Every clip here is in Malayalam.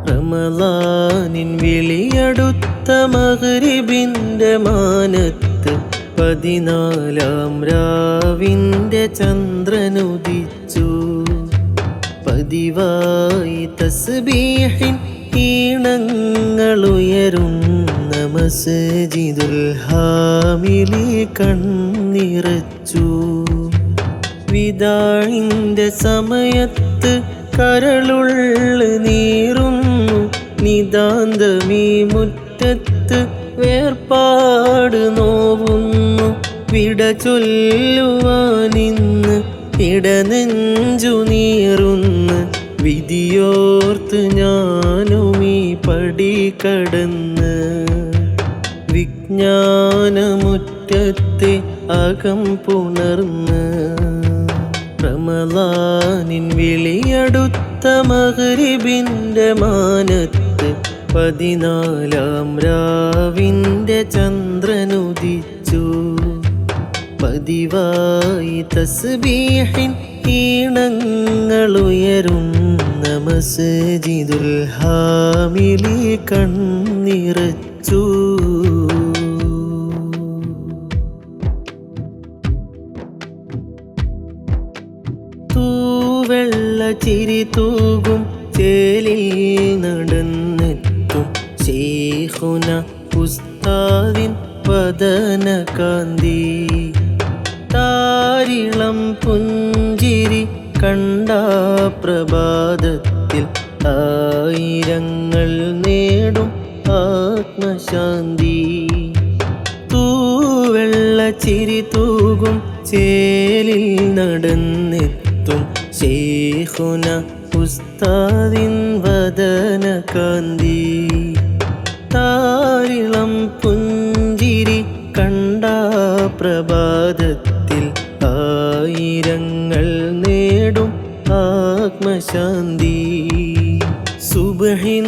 റമളാനിൻ വിളിയടുത്ത മഗ്രിബിന്റെ മാനത്ത് 14-ാം രാവിന്റെ ചന്ദ്രനുദിച്ചു. പതിവായി തസ്ബീഹിൻ ഈണങ്ങളുയരുന്ന മസ്ജിദുൽ ഹാമിലി കണ്ണിറച്ചു. വിദാഇന്റെ സമയത്ത് കരളുള്ള് നീറുന്നു, നിതാന്തമീ മുറ്റത്ത് വേർപാട് നോവുന്നു. വിട ചൊല്ലുവാനിന്ന് ഇടനെഞ്ചു നീറുന്നു, വിധിയോർത്ത് ഞാനുമീ പടി കടന്ന്. വിജ്ഞാനമുറ്റത്തെ അകം പുണർന്ന് റമളാനിൻ വിളിയടുത്ത മഗ്രിബിന്റെ മാനത്ത് 14-ാം രാവിന്റെ ചന്ദ്രനുദിച്ചു. പതിവായി തസ്ബീഹിൻ ഈണങ്ങളുയരുന്ന മസ്ജിദുൽ ഹാമിലി കണ്ണിറച്ചു. തൂവെള്ള ചിരി തൂകും ചേലിൽ നടന്നെത്തും ശൈഖുന ഉസ്താദിൻ വദനകാന്തി. താരിളം പുഞ്ചിരി കണ്ട പ്രഭാതത്തിൽ ആയിരങ്ങൾ നേടും ആത്മശാന്തി. തൂവെള്ള ചിരി തൂകും ചേലിൽ നടന്നെത്തും ശൈഖുന ഉസ്താദിൻ വദനകാന്തി. താരിളം പുഞ്ചിരി കണ്ട പ്രഭാതത്തിൽ ആയിരങ്ങൾ നേടും ആത്മശാന്തി. സുബ്ഹിൻ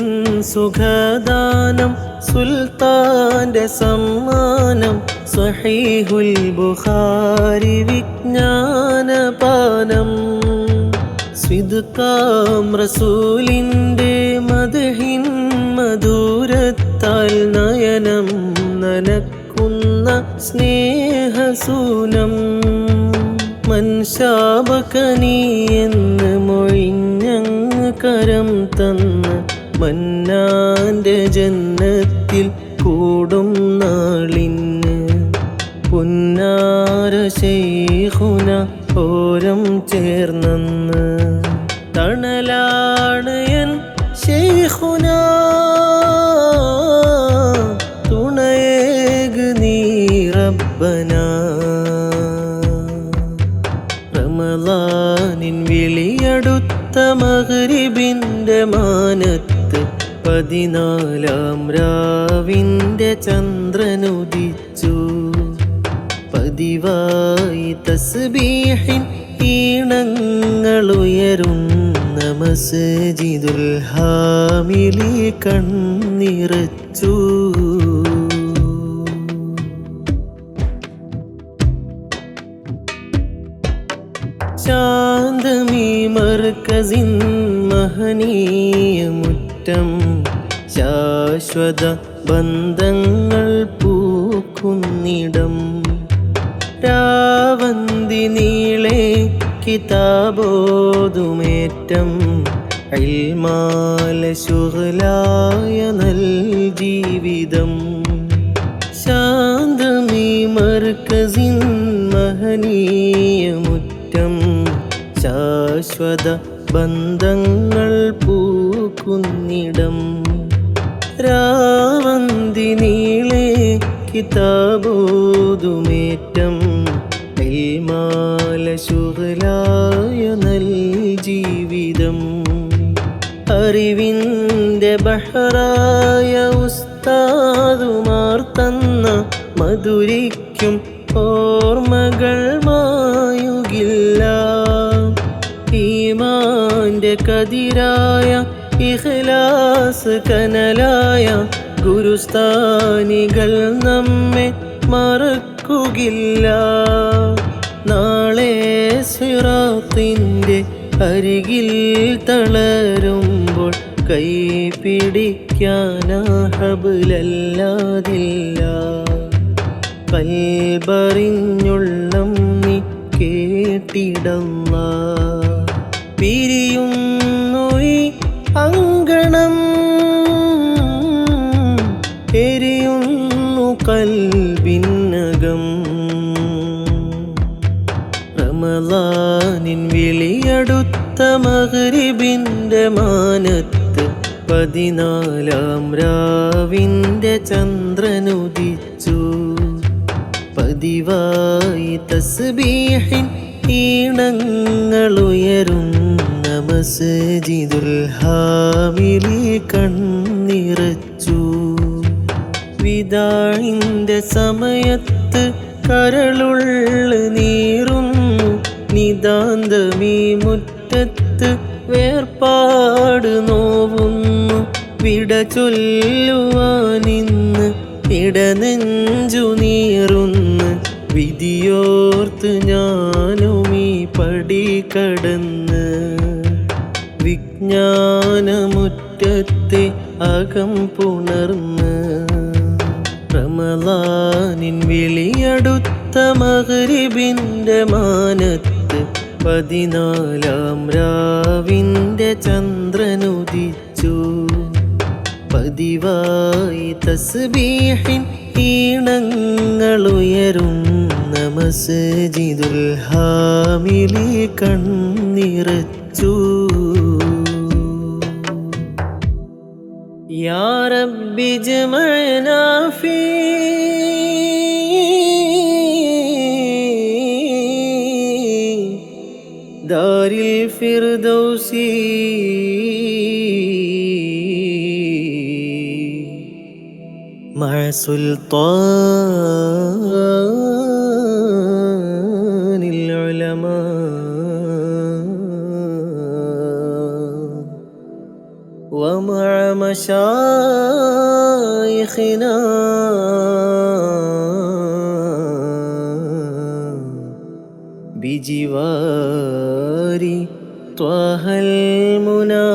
സുഖദാനം സുൽത്താന്റെ സമ്മാനം, സ്വഹീഹുൽ ബുഖാരി വിജ്ഞാനപാനം. സ്വിദ്കാം റസൂലിന്റെ മദ്ഹിൻ മധുരത്താൽ നയനം നനക്കുന്ന സ്നേഹസൂനം. മൻശാബകനീ എന്ന് മൊഴിഞ്ഞങ്ങ് കരം തന്ന് മന്നാന്റെ ജന്നത്തിൽ കൂടും നാളിന്. പുന്നാര ശൈഖുന ഓരം ചേർന്നെന്ന് തണലാണ് എൻ ശൈഖുന, തുണയേക് നീ റബ്ബന. റമളാനിൻ വിളിയടുത്ത മഗ്രിബിന്റെ മാനത്ത് 14-ാം രാവിന്റെ ചന്ദ്രനുദിച്ചു. പതിവായി തസ്ബീഹിൻ ഈണങ്ങളുയരുന്ന മസ്ജിദുൽ ഹാമിലി കണ്ണിറച്ചു. ശാന്തമീ മർകസിൻ മഹനീയ മുറ്റം, ശാശ്വത ബന്ധങ്ങൾ പൂക്കുന്നിടം. രാവന്തി നീളെ കിതാബോതുമേറ്റം, ഇൽമാല ശുഗ്ലായ നൽ ജീവിതം. ശാന്തമീ മർകസിൻ മഹനീയ മുറ്റം, ശാശ്വത ബന്ധങ്ങൾ പൂക്കുന്നിടം. രാവന്തി നീളെ കിതാബോതുമേറ്റം, ഇൽമാല ശുഗ്ലായ നൽ ജീവിതം. അറിവിൻ്റെ ബഹറായ ഉസ്താദുമാർ തന്ന മധുരിക്കും ഓർമ്മകൾ മായുകില്ല. ഈമാന്റെ കതിരായ ഇഖ്ലാസ് കനലായ ഗുരുസ്ഥാനികൾ നമ്മെ മറക്കുകില്ല. നാളെ സിറാത്തിൻ്റെ അരികിൽ തളരുമ്പോൾ കൈ പിടിക്കാനാ ഹബ്ലല്ലാതില്ല. കൽബറിഞ്ഞുള്ളം നീ കേട്ടിടല്ലാ. പിരിയുന്നു ഈ അങ്കണം, എരിയുന്നു കൽബിനകം. റമളാനിൻ വിളിയടുത്ത മഗ്രിബിന്റെ മാനത്ത് 14-ാം രാവിന്റെ ചന്ദ്രനുദിച്ചു. പതിവായി തസ്ബീഹിൻ ഈണങ്ങളുയരുന്ന മസ്ജിദുൽ ഹാമിലി കണ്ണിറച്ചു. വിദാഇന്റെ സമയത്ത് കരളുള്ള് നീറുന്നു. നിതാന്തമീ മുറ്റത്ത് വേർപാട് നോവുന്നു. വിട ചൊല്ലുവാനിന്ന് ഇടനെഞ്ചു നീറുന്നു. വിധിയോർത്ത് ഞാനുമീ പടി കടന്ന് വിജ്ഞാനമുറ്റത്തെ അകം പുണർന്ന്. റമളാനിൻ വിളിയടുത്ത മഗ്രിബിന്റെ മാനത്ത് 14-ാം രാവിന്റെ ചന്ദ്രനുദിച്ചു. പതിവായി തസ്ബീഹിൻ ഈണങ്ങളുയരുന്ന മസ്ജിദുൽ ഹാമിലി കണ്ണിറച്ചു. യാ റബ്ബി ജമഅനാ ഫീ ദാരിൽ ഫിർദൗസി മഅ സുൽത്താനിൽ ഉലമാ ومع مشايخنا بجوار طه المنى.